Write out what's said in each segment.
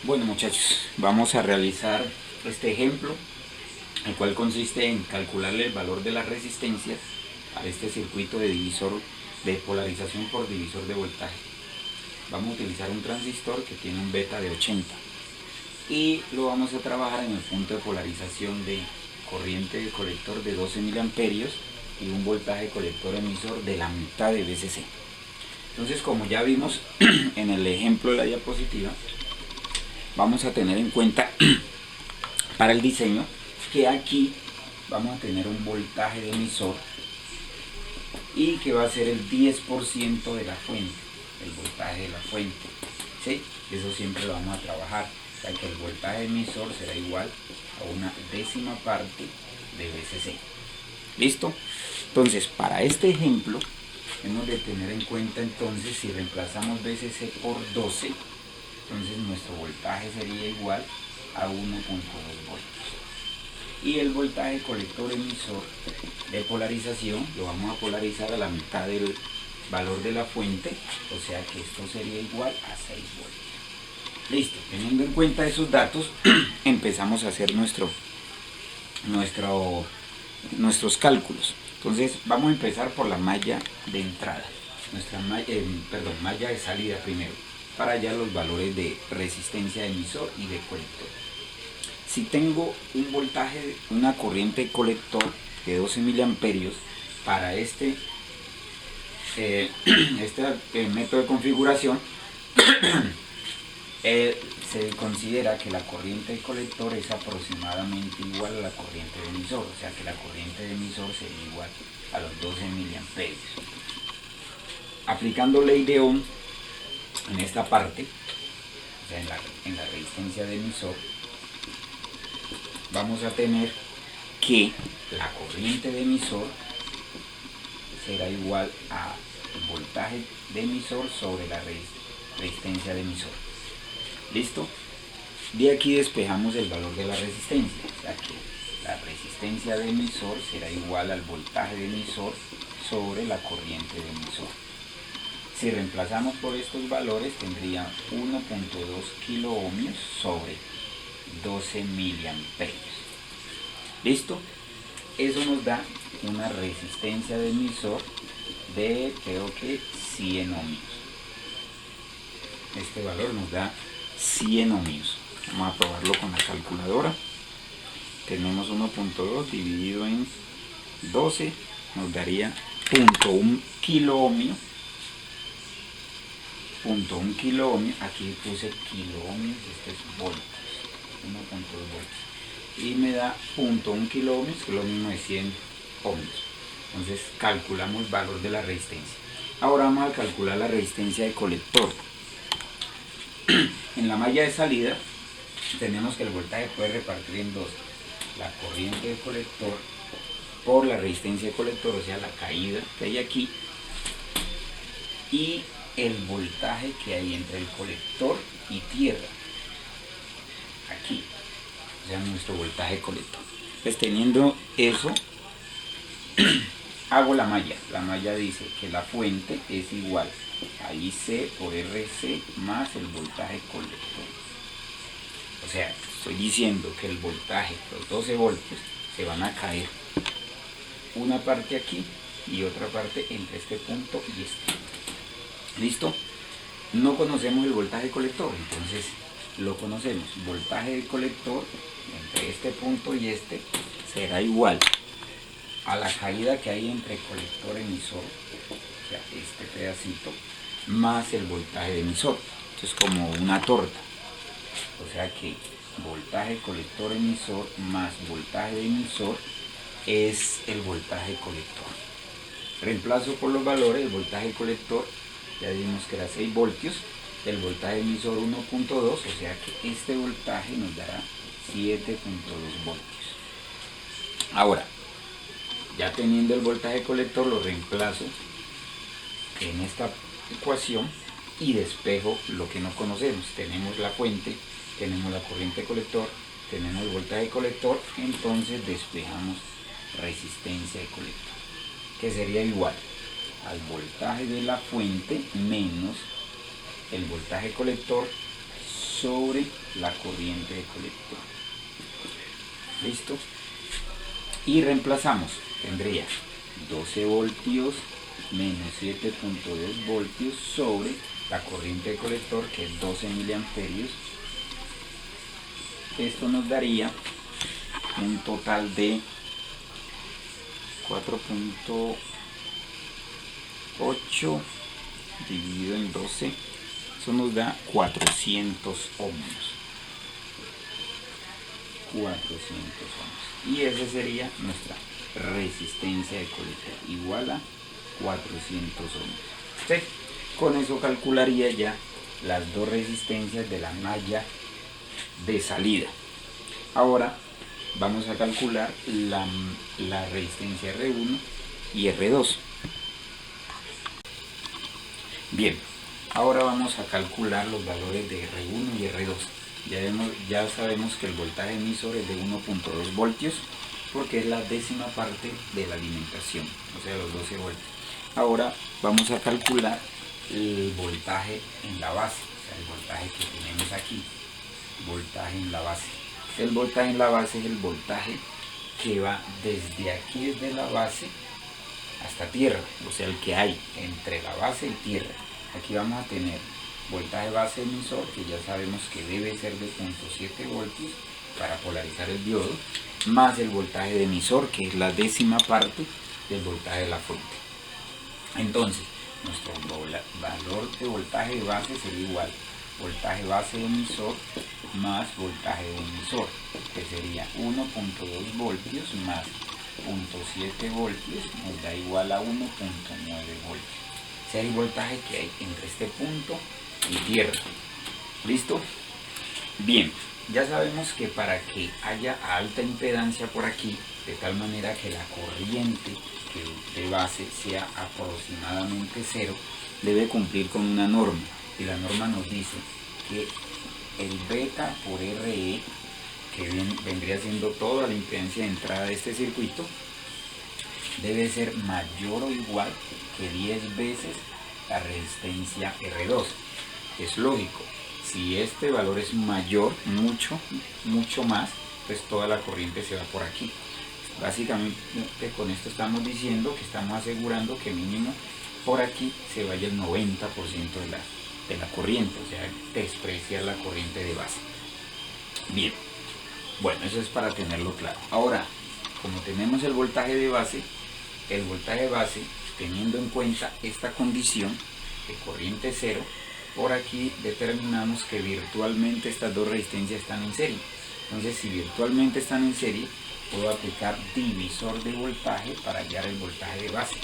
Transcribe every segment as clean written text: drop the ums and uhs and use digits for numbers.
Bueno, muchachos, vamos a realizar este ejemplo, el cual consiste en calcularle el valor de las resistencias a este circuito de divisor de polarización por divisor de voltaje. Vamos a utilizar un transistor que tiene un beta de 80 y lo vamos a trabajar en el punto de polarización de corriente de colector de 12 miliamperios y un voltaje colector emisor de la mitad de VCC. Entonces, como ya vimos en el ejemplo de la diapositiva, vamos a tener en cuenta para el diseño que aquí vamos a tener un voltaje de emisor y que va a ser el 10% de la fuente, el voltaje de la fuente, ¿sí? Eso siempre lo vamos a trabajar, o sea que el voltaje emisor será igual a una décima parte de VCC. ¿Listo? Entonces, para este ejemplo hemos de tener en cuenta entonces, si reemplazamos VCC por 12, entonces nuestro voltaje sería igual a 1.2 voltios. Y el voltaje colector emisor de polarización lo vamos a polarizar a la mitad del valor de la fuente, o sea que esto sería igual a 6 voltios. Listo, teniendo en cuenta esos datos, empezamos a hacer nuestros cálculos. Entonces vamos a empezar por la malla de entrada, malla de salida primero, para hallar los valores de resistencia de emisor y de colector. Si tengo un voltaje, una corriente de colector de 12 miliamperios, para este método de configuración, se considera que la corriente de colector es aproximadamente igual a la corriente de emisor, o sea que la corriente de emisor sería igual a los 12 miliamperios. Aplicando ley de Ohm en esta parte, o sea en la resistencia de emisor, vamos a tener que la corriente de emisor será igual a voltaje de emisor sobre la resistencia de emisor. ¿Listo? De aquí despejamos el valor de la resistencia, o sea que la resistencia de emisor será igual al voltaje de emisor sobre la corriente de emisor. Si reemplazamos por estos valores, tendría 1.2 kiloohmios sobre 12 miliamperios. ¿Listo? Eso nos da una resistencia de emisor de, creo que 100 ohmios. Este valor nos da 100 ohmios. Vamos a probarlo con la calculadora. Tenemos 1.2 dividido en 12, nos daría 0.1 kiloohmio. 0.1 kiloohmio, aquí puse kiloohmios, este es voltios, 1.2 voltios. Y me da 0.1 kiloohmios, que es lo mismo de 100 ohmios. Entonces calculamos el valor de la resistencia. Ahora vamos a calcular la resistencia de colector. En la malla de salida tenemos que el voltaje puede repartir en dos: la corriente del colector por la resistencia de colector, o sea la caída que hay aquí, y el voltaje que hay entre el colector y tierra, aquí, o sea nuestro voltaje colector. Pues teniendo eso, hago la malla dice que la fuente es igual a IC por RC más el voltaje colector. O sea, estoy diciendo que el voltaje, los 12 voltios, se van a caer una parte aquí y otra parte entre este punto y este. ¿Listo? No conocemos el voltaje colector, entonces lo conocemos. Voltaje del colector entre este punto y este será igual a la caída que hay entre colector emisor, o sea, este pedacito, más el voltaje de emisor. Esto es como una torta. O sea que voltaje colector emisor más voltaje de emisor es el voltaje colector. Reemplazo por los valores. El voltaje colector ya vimos que era 6 voltios, el voltaje emisor 1.2, o sea que este voltaje nos dará 7.2 voltios. Ahora, ya teniendo el voltaje colector, lo reemplazo en esta ecuación y despejo lo que no conocemos. Tenemos la fuente, tenemos la corriente colector, tenemos el voltaje colector, entonces despejamos resistencia de colector, que sería igual al voltaje de la fuente menos el voltaje colector sobre la corriente de colector. ¿Listo? Y reemplazamos, tendría 12 voltios menos 7.2 voltios sobre la corriente de colector, que es 12 miliamperios. Esto nos daría un total de 4.8 dividido en 12, eso nos da 400 ohmios. 400 ohmios. Y esa sería nuestra resistencia de colector, igual a 400 ohmios. ¿Sí? Con eso calcularía ya las dos resistencias de la malla de salida. Ahora vamos a calcular la resistencia R1 y R2. Bien, ahora vamos a calcular los valores de R1 y R2. Ya sabemos que el voltaje emisor es de 1.2 voltios porque es la décima parte de la alimentación, o sea, los 12 voltios. Ahora vamos a calcular el voltaje en la base, o sea, el voltaje que tenemos aquí, voltaje en la base. El voltaje en la base es el voltaje que va desde aquí, desde la base hasta tierra, o sea, el que hay entre la base y tierra. Aquí vamos a tener voltaje base emisor, que ya sabemos que debe ser de 0.7 voltios para polarizar el diodo, más el voltaje de emisor, que es la décima parte del voltaje de la fuente. Entonces, nuestro valor de voltaje de base sería igual voltaje base emisor más voltaje de emisor, que sería 1.2 voltios más 0.7 voltios nos da igual a 1.9 voltios. Ese es el voltaje que hay entre este punto y tierra. ¿Listo? Bien, ya sabemos que para que haya alta impedancia por aquí, de tal manera que la corriente de base sea aproximadamente cero, debe cumplir con una norma. Y la norma nos dice que el beta por RE, que vendría siendo toda la impedancia de entrada de este circuito, debe ser mayor o igual que 10 veces la resistencia R2. Es lógico, si este valor es mayor, mucho más, pues toda la corriente se va por aquí. Básicamente con esto estamos diciendo que estamos asegurando que mínimo por aquí se vaya el 90% de la corriente, o sea, despreciar la corriente de base. Bien, bueno, eso es para tenerlo claro. Ahora, como tenemos el voltaje de base, teniendo en cuenta esta condición de corriente cero, por aquí determinamos que virtualmente estas dos resistencias están en serie. Entonces, si virtualmente están en serie, puedo aplicar divisor de voltaje para hallar el voltaje de base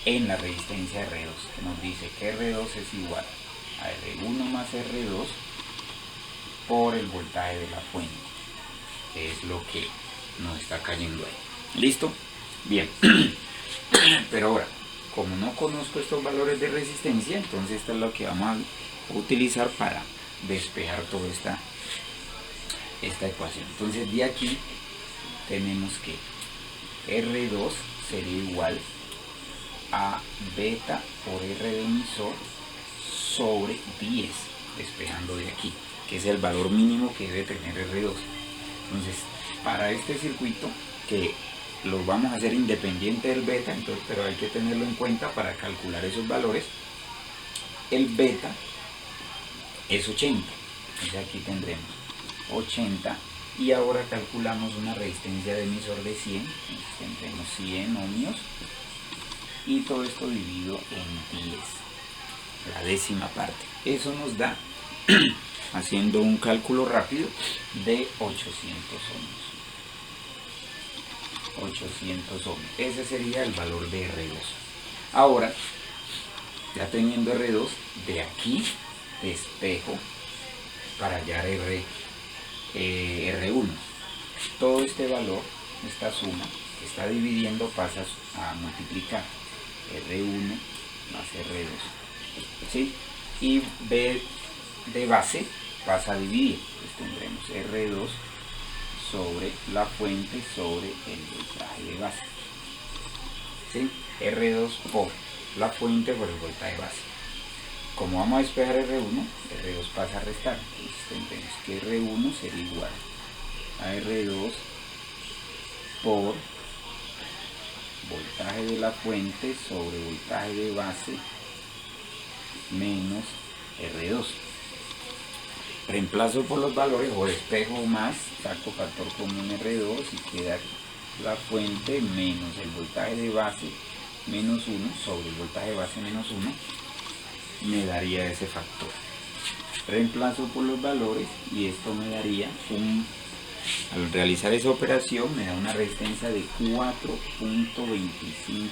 en la resistencia R2, que nos dice que R2 es igual a R1 más R2 por el voltaje de la fuente, que es lo que nos está cayendo ahí. ¿Listo? Bien. Pero ahora, como no conozco estos valores de resistencia, entonces esto es lo que vamos a utilizar para despejar toda esta ecuación. Entonces de aquí tenemos que R2 sería igual a beta por R de emisor sobre 10, despejando de aquí, que es el valor mínimo que debe tener R2. Entonces, para este circuito, que lo vamos a hacer independiente del beta, entonces, pero hay que tenerlo en cuenta para calcular esos valores, el beta es 80, entonces aquí tendremos 80, y ahora calculamos una resistencia de emisor de 100, entonces tendremos 100 ohmios, y todo esto dividido en 10, la décima parte. Eso nos da, haciendo un cálculo rápido, de 800 ohmios. 800 ohmios. Ese sería el valor de R2. Ahora, ya teniendo R2, de aquí despejo para hallar R1. Todo este valor, esta suma que está dividiendo, pasa a multiplicar R1 más R2. ¿Sí? Y B de base pasa a dividir. Entonces tendremos R2 sobre la fuente sobre el voltaje de base. ¿Sí? R2 por la fuente por el voltaje base. como vamos a despejar R1, R2 pasa a restar. Entonces tendremos que R1 será igual a R2 por voltaje de la fuente sobre voltaje de base menos R2. Reemplazo por los valores o despejo más, saco factor común R2 y queda la fuente menos el voltaje de base menos 1 sobre el voltaje de base menos 1 me daría ese factor. Reemplazo por los valores y esto me daría al realizar esa operación me da una resistencia de 4.25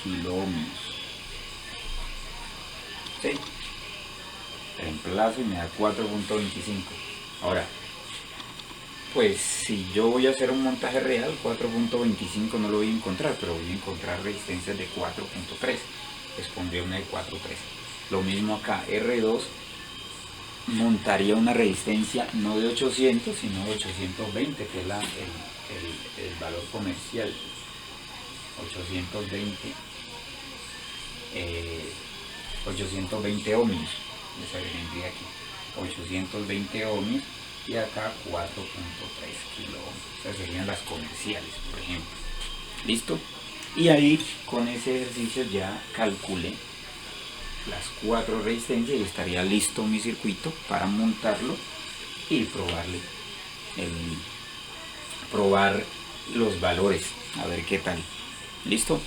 kiloohmios. ¿Sí? Reemplazo y me da 4.25. Ahora, pues si yo voy a hacer un montaje real, 4.25 no lo voy a encontrar, pero voy a encontrar resistencias de 4.3. Les pondría una de 4.3. Lo mismo acá, R2 montaría una resistencia no de 800, sino de 820, que es el valor comercial. 820 ohmios. Les vendría aquí 820 ohmios y acá 4.3 kiloohmios. Esas serían las comerciales, por ejemplo. ¿Listo? Y ahí con ese ejercicio ya calculé las 4 resistencias y estaría listo mi circuito para montarlo y probar los valores, a ver qué tal. ¿Listo?